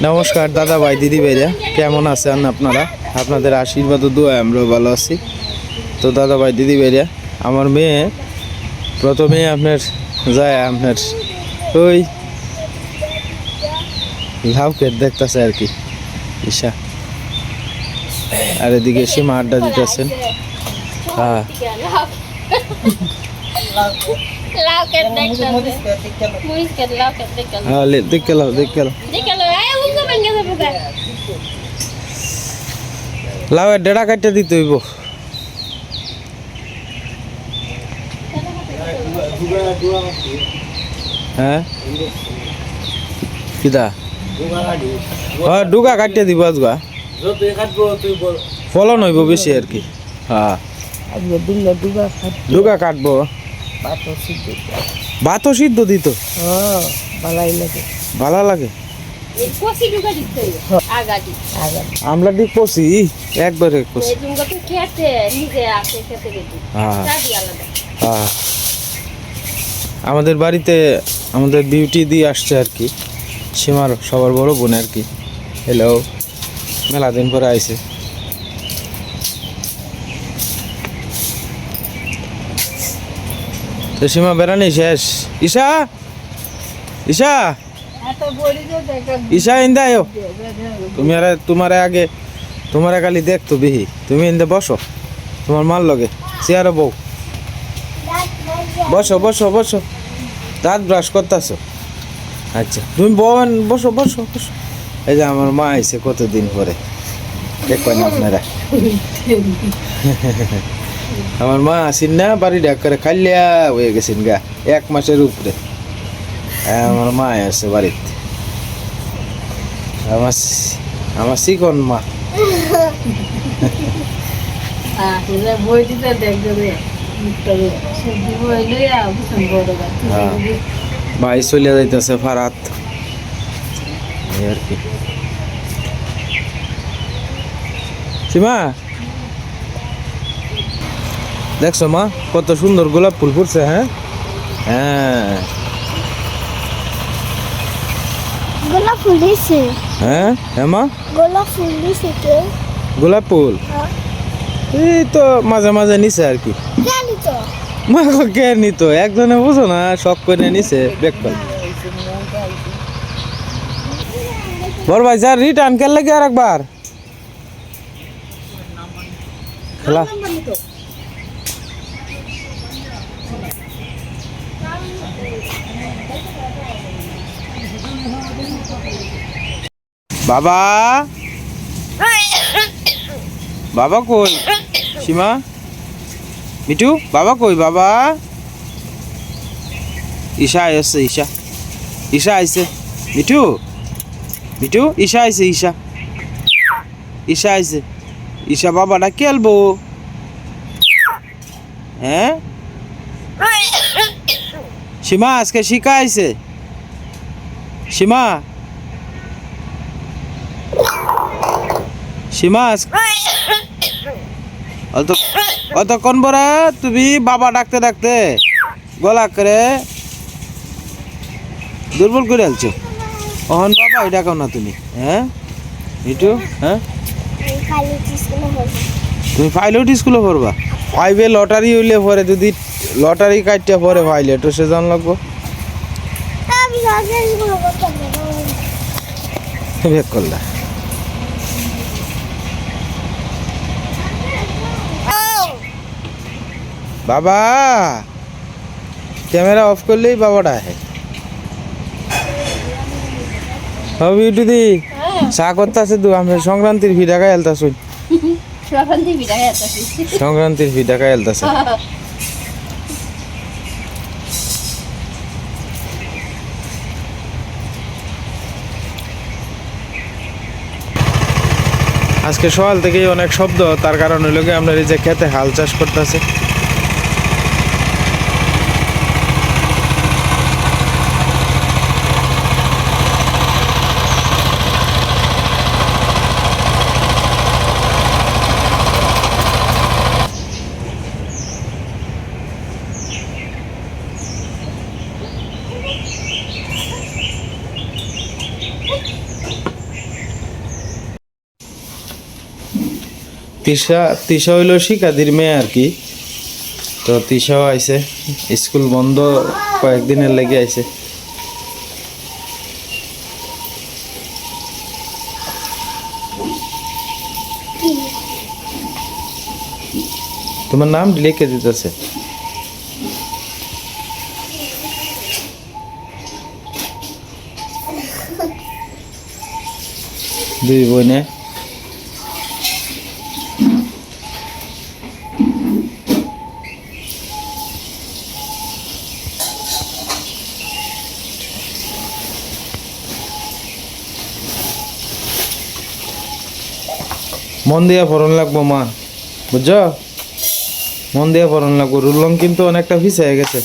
নমস্কার দাদা ভাই দিদি ভাইরা, কেমন আছেন আপনারা? আপনাদের আশীর্বাদ ও দোয়ায় আমরাও ভালো আছি। তো দাদা ভাই দিদি ভাইরা, আমার মেয়ে প্রথমে আপনার ওই লাউ ক্ষেত দেখতেছে আর কি ঈশা, আর এদিকে সীমা আড্ডা দিতেছেন। হ্যাঁ দেখে লাউয়ের ডেড়া কাটতে দিতে হইব। হ্যাঁ কিদা ডুগা কাটতে দিব আজগা, ফলন হইব বেশি আর কি। হ্যাঁ ডুগা কাটবো, ভাতও সিদ্ধ দিত, ভালো লাগে। আমরা দিক কষি একবারে কষি। আমাদের বাড়িতে আমাদের বিউটি দিয়ে আসছে আর কি, সীমার সবার বড় বোন আর কি। হ্যালো, মেলা দিন পরে আইছে। তো সীমা বেড়ানি শেষ। ঈশা ঈশা ঈশা ইন্দা আয়ো, তোমার খালি দেখতো বিহি, তুমি ইন্দে বসো, তোমার মাল লগে চেয়ারে বউ, বসো বসো বসো, দাঁত ব্রাশ করতেছো। আচ্ছা তুমি বসো বসো বসো। এই যে আমার মা আইছে কতদিন পরে, দেখবেন আপনারা। আমার মা আসেন না, বাড়ি ডাক করে খাইলিয়া হয়ে গেছেন গা 1 মাসের উপরে। আমার মা আছে বাড়িতে, আমার চিকন মা। ভাই চলে যাইতেছে ফারাত আর কি। সীমা দেখছো মা কত সুন্দর গোলাপ ফুল ফুটছে? হ্যাঁ হ্যাঁ গোলাপ ফুল দিছে। হ্যাঁ হ্যাঁ মা, গোলাপ ফুল দিছে কে? গোলাপ ফুল এই তো মাঝে মাঝে নিছে আর কি। জানি তো মা কে নিত, একজনে বুঝো না, শখ করে নিছে বেক করে। বড় ভাই স্যার রিটার্ন কে লাগে আর একবার খেলা। বাবা বাবা কই? সীমা মিঠু বাবা কই? বাবা ঈশা আইছে, ঈশা আইছে। মিঠু মিঠু ঈশা আইছে, ঈশা আইছে। ঈশা বাবাটা খেলবো। হ্যাঁ সীমা আজকে শিখা আইছে। সীমা সীমা অতক্ষণ পরে তুমি বাবা ডাকতে ডাকতে গলা করে দুর্বল করে আলছো। অহন বাবা এটা ডাকাও না তুমি। হ্যাঁ মিঠু, হ্যাঁ তুমি পাইলট স্কুলে পড়বা? 5-এ লটারি হইলে পরে, যদি লটারি কাটতে পরে পাইলট সে জান লাগবো। বেক করলা বাবা, ক্যামেরা অফ করলেই বাবাটা আহে। বিউটি দি চা করতে আছে তো, আমি সংক্রান্তির ভিড়া খাই এলতাছি। সংক্রান্তির ভিড়া খাই এলতাছে। আজকে সকাল থেকেই অনেক শব্দ, তার কারণ হইল কি আপনার এই যে খেতে হাল চাষ করতেছে। তিশা তিশা হইল শিকাদির মেয়ে আর কি। তো তিশাও আইছে, স্কুল বন্ধ কয়েকদিনের লেগে আইছে। তোমার নাম লিখে দিতেছে। দুই বোনে মন দিয়া পড়ন লাগবো মা, বুঝছো? মন দিয়া পড়ন লাগবো। রুলং কিন্তু অনেকটা ফিসে গেছে।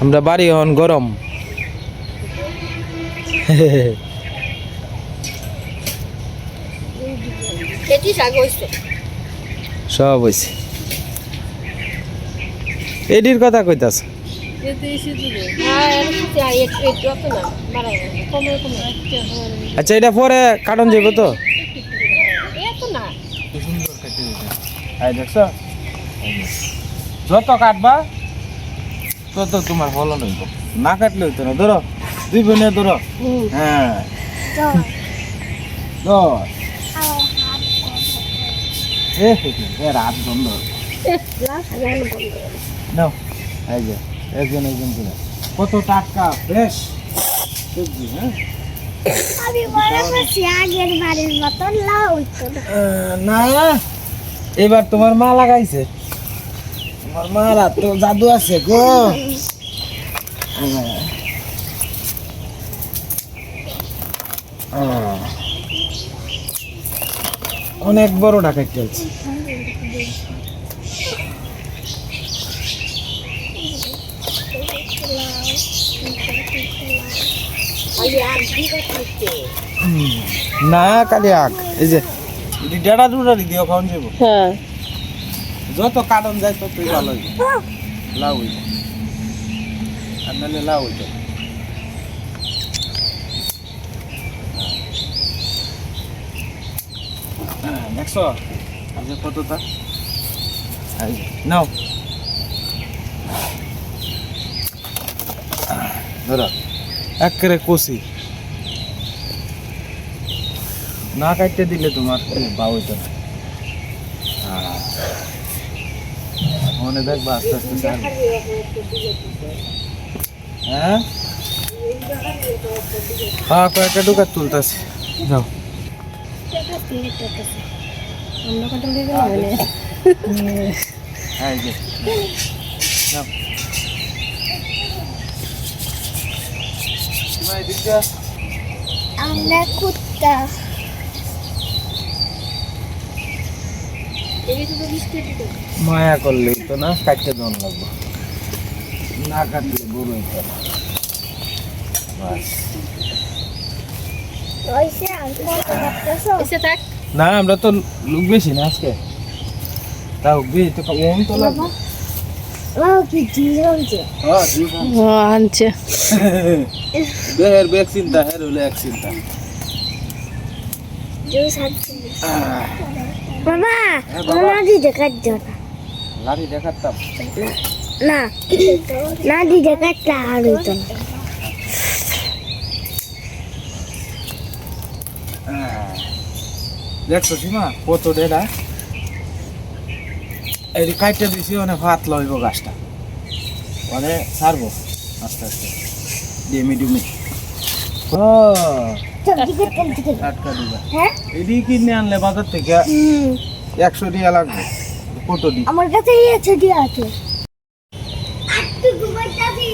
আমরা বাড়ি হন গরম। সব হয়েছে। এডির কথা কইতাছ? আচ্ছা, এটা পরে কাটন যাবো তো। দেখছ, যত কাটবা তত তোমার ফলন হইব। না কাটলে হইতো না। ধরো, দুই বোনে ধরো। হ্যাঁ, রাত বন্ধ নাও। এই যে একজন একজন করে কত টাটকা ফ্রেশ সবজি। হ্যাঁ, না এবার তোমার মা লাগাইছে। তোমার মার তো জাদু আছে গো। অনেক বড় ঢাকা চলছে। না কালি আগ এই যে ডেড়া দুটা দিও খাওয়ান যাবো। হ্যাঁ, যত কাটন যায় ততই ভালো হইবে। লাউ হইবে আর নাহলে লাউ হইবে। দেখছো আজকে কতটা নাও। ধরো একেবারে কষি না কাটতে দিলে তোমার বা হইতো না। মনে দেখবা আস্তে আস্তে ছাড়বে। হ্যাঁ, হ্যাঁ, কয়েকটা ডুকা তুলতেছে। যাও, আমরা কুত্তা মায়া করলেই তো না, কাটতে দন লাগবো। না কাটলে গরু হইতো না। না আমরা তো লোক বেশি না আজকে, তাও বেশি তো ওম তো লাগবে। আনছে বেহের বেগ চিন্তা, হের হলে এক চিন্তা। বাবা লাঠি দেখাচ্ছ লাঠি দেখাতাম না, লাঠি দেখাচ্ছা আর হইতো না। দেখছো সীমা কত ডেরা এই কাইটে দিছি, অনেক ভাত লইব গাছটা, মানে ছাড়বো আস্তে আস্তে ডিমি ডিমি। টাটকা দিবা। এদিকে কিনে আনলে বাজার থেকে 100 টাকা লাগবে। কত দি? আমার কাছে এই ছুটি আছে। একটু ঘুমাইতাছি,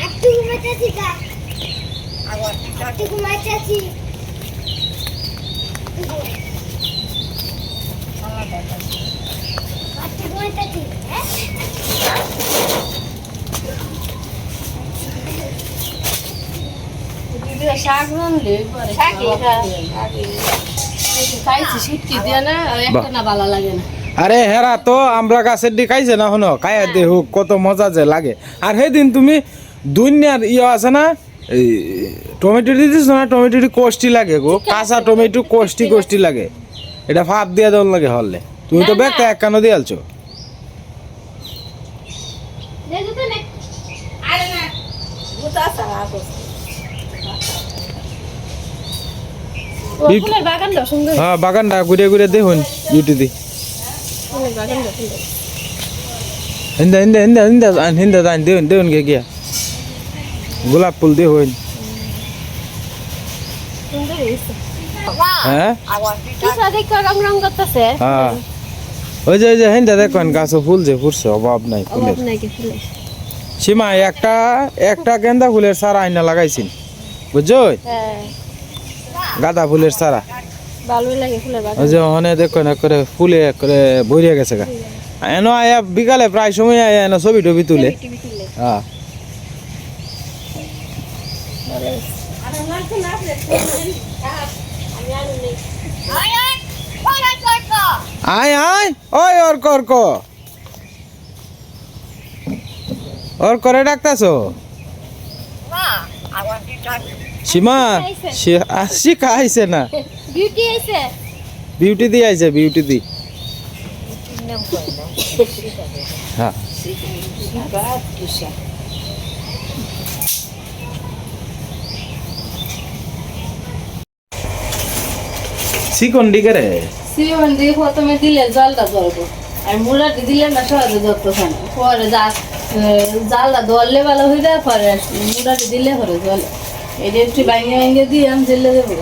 একটু ঘুমাইতাছি কা একটু ঘুমাইতাছি। একটু ঘুমাইতাছি। শাক রানলে খাইছি শুটকি দিয়ে না একটা না ভালো লাগে না। আরে হেরা তো আমরা গাছের দি খাইছে না হনো খাইয়া দে হোক কত মজা যে লাগে। আর সেদিন তুমি দুনিয়ার আছে না এই টমেটো দিতেছ না, টমেটোটি কষ্টি লাগে গো, কাঁচা টমেটো কষ্টি লাগে, এটা ভাত দিয়ে দেওয়ার লাগে হলে। তুমি তো ব্যাগটা এক কানো দিয়ে আলছো। ফুলের বাগানটা সুন্দর। হ্যাঁ বাগানটা ঘুরে ঘুরে দেখুন ইউটিউবে। ফুলের বাগানটা সুন্দর। হিন্দা দেউন গে গিয়া গোলাপ ফুল দেখুন। সুন্দর হয়েছে। হ্যাঁ কিসা দেখো রং রং করতেছে। হ্যাঁ ওই যে হিন্দা দেখুন গাছে ফুল যে ফুটছে, অভাব নাই ফুলের। অভাব নাই কি ফুলের। সীমা একটা গেন্দা ফুলের চারা আইনা লাগাইছেন বুঝছো, হ্যাঁ গাঁদা ফুলের চারা। ভালোই লাগে ফুলের বাগান। ওই যে ওখানে দেখুন করে ফুলে করে ভরিয়া গেছে গা। এনো আয়া বিকালে প্রায় সময় আয়া এনো ছবি টবি তুলে। টিভি তুলে। হ্যাঁ আয় আয় ওই ওর করে ডাকতাছো সীমা? শিখা আইছে না, বিউটি আইছে। বিউটি দি আইছে, বিউটি দি। হ্যাঁ চিকন দিকে রে সিমন দিয়ে প্রথমে দিলে জলটা ধরবো, আর মুলাটি দিলে না সহজে ধরতে হয় না। পরে জালটা ধরলে ভালো হয়ে যায়, পরে মুলাটি দিলে পরে জলে এটা একটু ভাঙে দিয়ে আমি জেলে দেবো।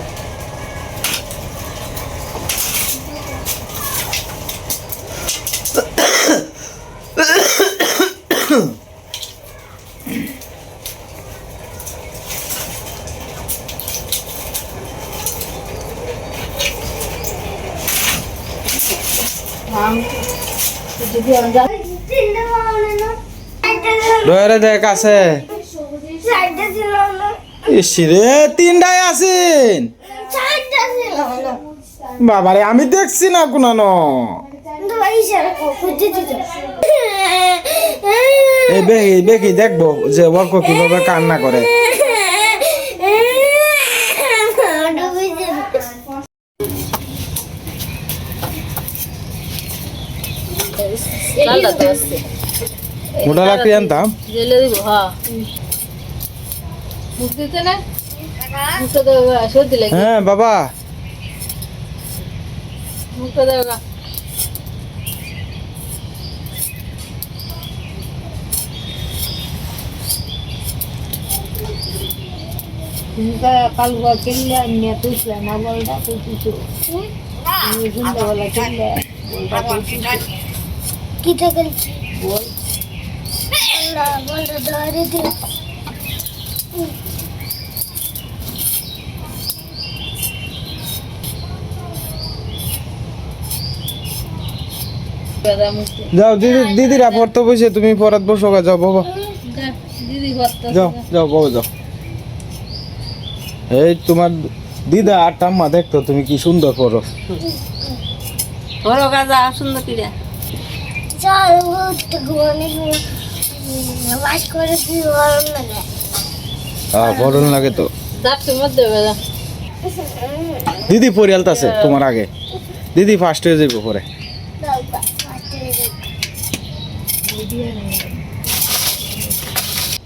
ডয়ারে দেখ আছে ইসিরে তিনটাই আছেন বাবারে, আমি দেখছি না কোনানো। এই বেকি দেখবো যে ওকে কিভাবে কান্না করে। মোটা লাকড়ি আনতাম জেলে দিব। হ্যাঁ মুখ দিতে না, মুখটা দেবো সর্দি লাগে। হ্যাঁ বাবা মুখটা দেবো। কালুয়া কিনলে নিয়ে তুইছিলাম না, বলটা তুইছি সন্ধ্যাবেলা কিনলে বলটা তুইছি। কি থেকে বল বলটা ধরে দিও। যাও দিদিরা পড়তে বসে, তুমি পড়াত বসো গা, যাও বাবা দিদি করতে যাও বাবা যাও। এই তোমার দিদা আর ঠাম্মা দেখতো তুমি কি সুন্দর পড়ো। বড় গাজা সুন্দর কিরা চল উঠতে ঘুমানে নামাজ করে কি গরম লাগে। গরম লাগে তো। দাঁতের মধ্যে বেজা দিদি পরিয়ালতাছে তোমার আগে, দিদি ফার্স্ট হয়ে যাবো পরে।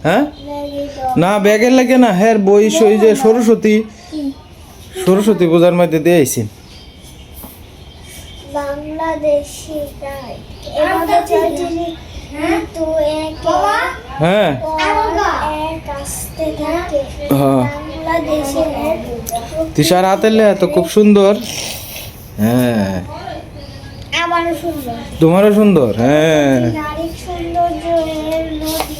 হ্যাঁ না ব্যাগের লাগে না, হ্যাঁ বই সই যে সরস্বতী পূজার মধ্যে দিয়ে আইসিন। বাংলাদেশি গাইড এভাবে চলছিলি তো হ্যাঁ এক আসতে থাকে হ্যাঁ বাংলাদেশে তিশার হাতের লেখা তো খুব সুন্দর। হ্যাঁ আমারও সুন্দর তোমারও সুন্দর। হ্যাঁ নারী সৌন্দর্য এর নদী।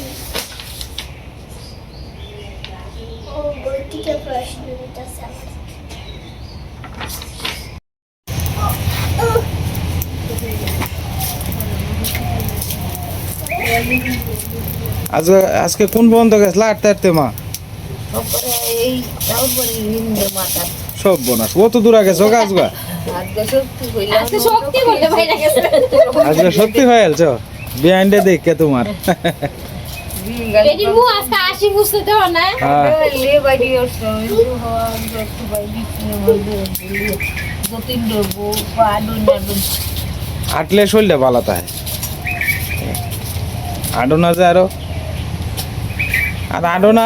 ও বইটিকে প্রশ্ন দিতেছে আজকে কোন পর্যন্ত গেছলা? আটতে মা এই রাউর বলি হিন্দু মাতা সব বোনাস কত দূর গেছো গাছ গা? আজকে শক্তি বলতে ভাই গেছে আজকে সত্যি হয়ে গেছ বিহাইন্ডে দেখে তোমার এটি মু আজকে 80 বুঝতে দেব না হ্যাঁ। আটলে শরীরটা ভালো থাকে আডো না যে আরো আর আডো না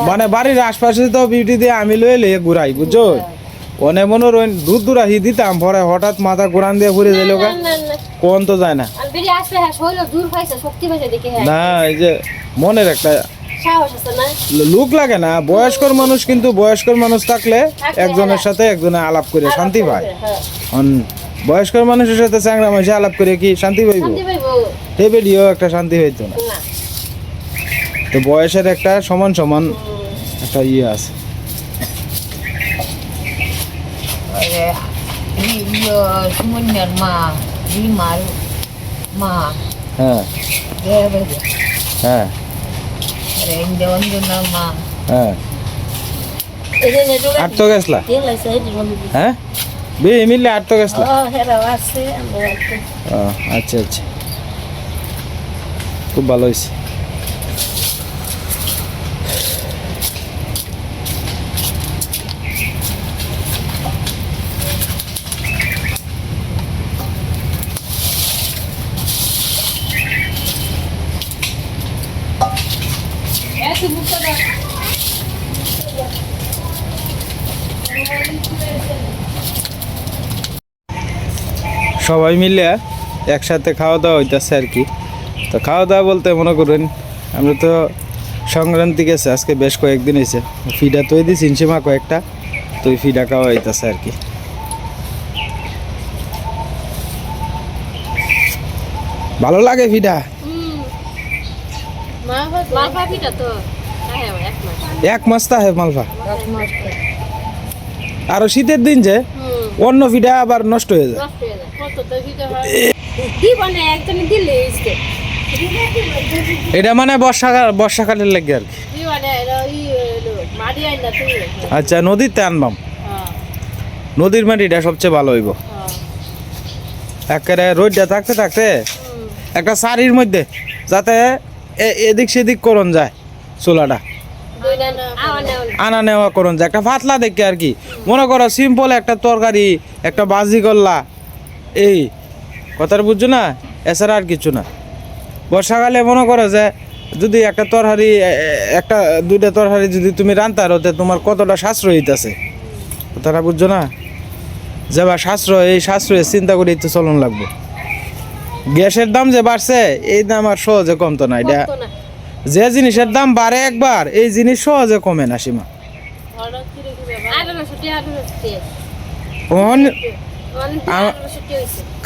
মানে বাড়ির আশপাশে তো বিউটি দিয়ে আমি লয়ে ঘুরাই বুঝছো অনেক মনে দূর দূর আহি দিতাম পরে হঠাৎ মাথা ঘুরান দিয়ে ঘুরে যাইল গা কোন তো যায় না আর বেরি আসবে হ্যাঁ শরীর দূর পাইছে শক্তি পাইছে দেখে হ্যাঁ না এই যে মনের একটা সাহস আছে না লুক লাগে না বয়স্কর মানুষ কিন্তু বয়স্কর মানুষ থাকলে একজনের সাথে একজনে আলাপ করে শান্তি পায় বয়স্কর মানুষের সাথে চ্যাংরা মানুষে আলাপ করে কি শান্তি পাইব শান্তি পাইবো এই ভিডিও একটা শান্তি হইতো না না তো বয়সের একটা সমান সমান একটা ইয়ে আছে সুমন্যার মা রিমার মা হ্যাঁ হ্যাঁ অঞ্জনার মা হ্যাঁ এই যে নেটওয়ার্ক আট তো গেছলা দিয়ে লাইছে এই বন্ধু হ্যাঁ বে মিললে আট তো গেছলা ও হেরা আছে আমরা একটু ও, আচ্ছা আচ্ছা খুব ভালো হয়েছে এত মুখটা দাও সবাই মিলে একসাথে খাওয়া দাওয়া হইতেছে আর কি তো খাওয়া দাওয়া বলতে মনে করেন আমরা তো সংক্রান্তি গেছে আজকে বেশ কয়েকদিন হয়েছে ফিডা তৈ দিছি ইনসিমা কয়েকটা তো ওই ফিডা খাওয়া হইতেছে আর কি ভালো লাগে ফিডা মা ভাবিটা তো হ্যাঁ এক মাস এক মাস হে মালফা আর শীতের দিন যে অন্য ফিডা আবার নষ্ট হয়ে যায় নষ্ট হয়ে যায় কত তো ভিডিও হয় কি মানে একজন দিলে এসে এটা মানে বর্ষাকালের লাগে আর কি কি মানে এই মাটি আইনা তুই আচ্ছা নদীতে আনবাম হ্যাঁ নদীর মাটিটা সবচেয়ে ভালো হইব একেবারে রোদটা থাকতে থাকতে একটা শাড়ির মধ্যে যাতে এদিক সেদিক করন যায় চুলাটা আনা নেওয়া করুন যায় একটা পাতলা দেখে আর কি মনে করো সিম্পল একটা তরকারি একটা বাজি করলা এই কথাটা বুঝছো না এছাড়া আর কিছু না বর্ষাকালে মনে করো যে যদি একটা তরকারি একটা দুইটা তরকারি যদি তুমি রান্তার হতে তোমার কতটা সাশ্রয় হইতেছে কথাটা বুঝছো না যে বা সাশ্রয় এই সাশ্রয়ের চিন্তা করে তো চলন লাগবে গ্যাসের দাম যে বাড়ছে এই দাম আর সহজে কমতো না এটা যে জিনিসের দাম বাড়ে একবার এই জিনিস সহজে কমে না সীমা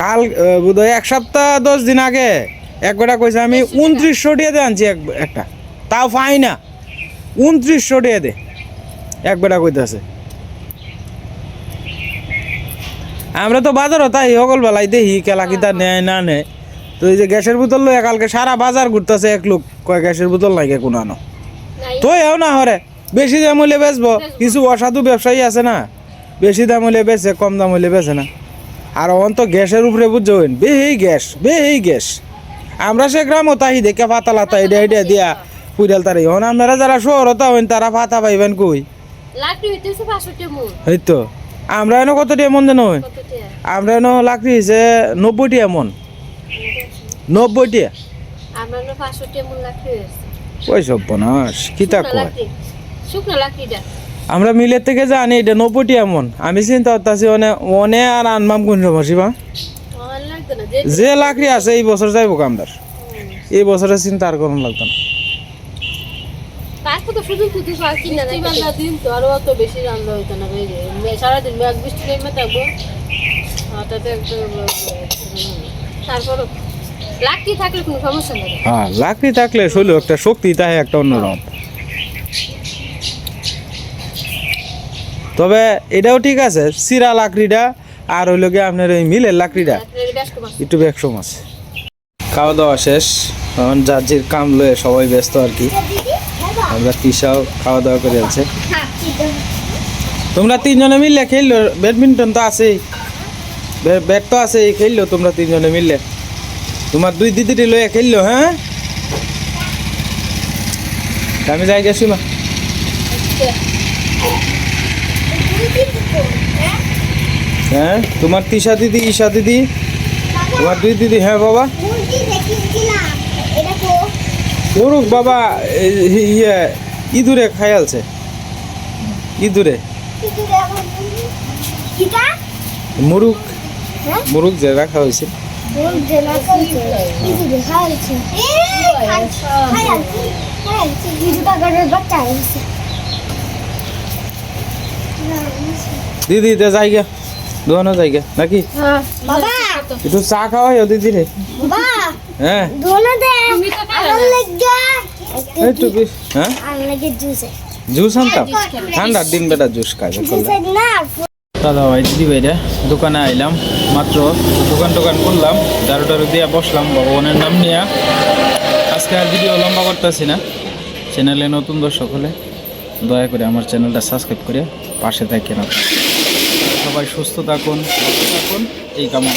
কাল বোধহয় এক সপ্তাহ 10 দিন আগে একবারটা কইছে আমি 2900 টাকা দিয়ে আনছি একটা তাও পাই না 2900 টাকা দে একবারটা কইতেছে আমরা তো বাজারও তাই সকল বেলায় দেখি কেলা কিতা নেয় না নেয় তো এই যে গ্যাসের বোতল লইয়া কালকে সারা বাজার ঘুরতেছে এক লোক কয় গ্যাসের বোতল নাই কোনো আনো তো এও না হরে বেশি দাম হইলে বেচবো কিছু অসাধু ব্যবসায়ী আছে না বেশি দাম হইলে বেচে কম দাম হইলে বেচে না আর অন্ত গ্যাসের উপরে বুঝছো বেহি গ্যাস আমরা সে গ্রামও তাই দেখে পাতা লাতা এটা এটা দিয়া পুইরাল তার হন আপনারা যারা শহরতা হইন তারা পাতা পাইবেন কই এই তো আমরা এনে কত টাকা মন জানো আমরা এনে লাকড়ি হয়েছে 90 টাকা মন 90 টাকা ওই সব বনাস কিতা কয় আমরা মিলের থেকে জানি এটা 90 টাকা মন আমি চিন্তা করতেছি অনে আর আনমাম কোন সময় যে লাকড়ি আছে এই বছর যাইব কামদার এই বছরের চিন্তা আর কোনো লাগতো না তারপর তো শুধু কুতি ফাল কিনা যায় বান্দা দিন তো আর অত বেশি রান্না হইতো না ভাই সারা দিন মেঘ বৃষ্টি নেমে থাকবো হঠাৎ তারপর লাকড়ি থাকলে কোনো সমস্যা নেই হ্যাঁ লাকড়ি থাকলে শৈল একটা শক্তি তাই একটা অন্যরকম তবে এটাও ঠিক আছে সিরা লাকড়িটা আর হইল গিয়ে আপনার ওই মিলের লাকড়িটা একটু ব্যস্ত আছে খাওয়া দাওয়া শেষ এখন যার যে কাম লয়ে সবাই ব্যস্ত আর কি আমরা তৃষাও খাওয়া দাওয়া করে আছে তোমরা তিনজনে মিললে খেললো, ব্যাডমিন্টন তো আছেই, ব্যাট তো আছেই, খেললো তোমরা তিনজনে মিললে। তোমার দুই দিদিটি লইয়া খেললো। হ্যাঁ, আমি যাই গেছি মা। হ্যাঁ, তোমার তিশা দিদি, ঈশা দিদি, তোমার দুই দিদি। হ্যাঁ বাবা, করুক বাবা, ইয়ে ইঁদুরে খায়ালছে, ইঁদুরে মুরুক, মুরুক যে রাখা হয়েছে। দিদি তো জায়গা দোকানো জায়গা নাকি? বাবা একটু চা খাওয়া দিদি রে। বাবা হ্যাঁ, দোনো দে আমার লাগা একটু হ্যাঁ জুস আনতাম, ঠান্ডার দিন বেটা জুস খাই। না দাদা ভাই দিদি ভাইরা দোকানে আইলাম মাত্র, দোকান করলাম, দারু টারু দিয়ে বসলাম ভগবানের নাম নিয়ে। আজকে আর ভিডিও লম্বা করতেছি না। চ্যানেলে নতুন দর্শক হলে দয়া করে আমার চ্যানেলটা সাবস্ক্রাইব করে পাশে থাকেন। সবাই সুস্থ থাকুন, ভালো থাকুন, এই কামনা।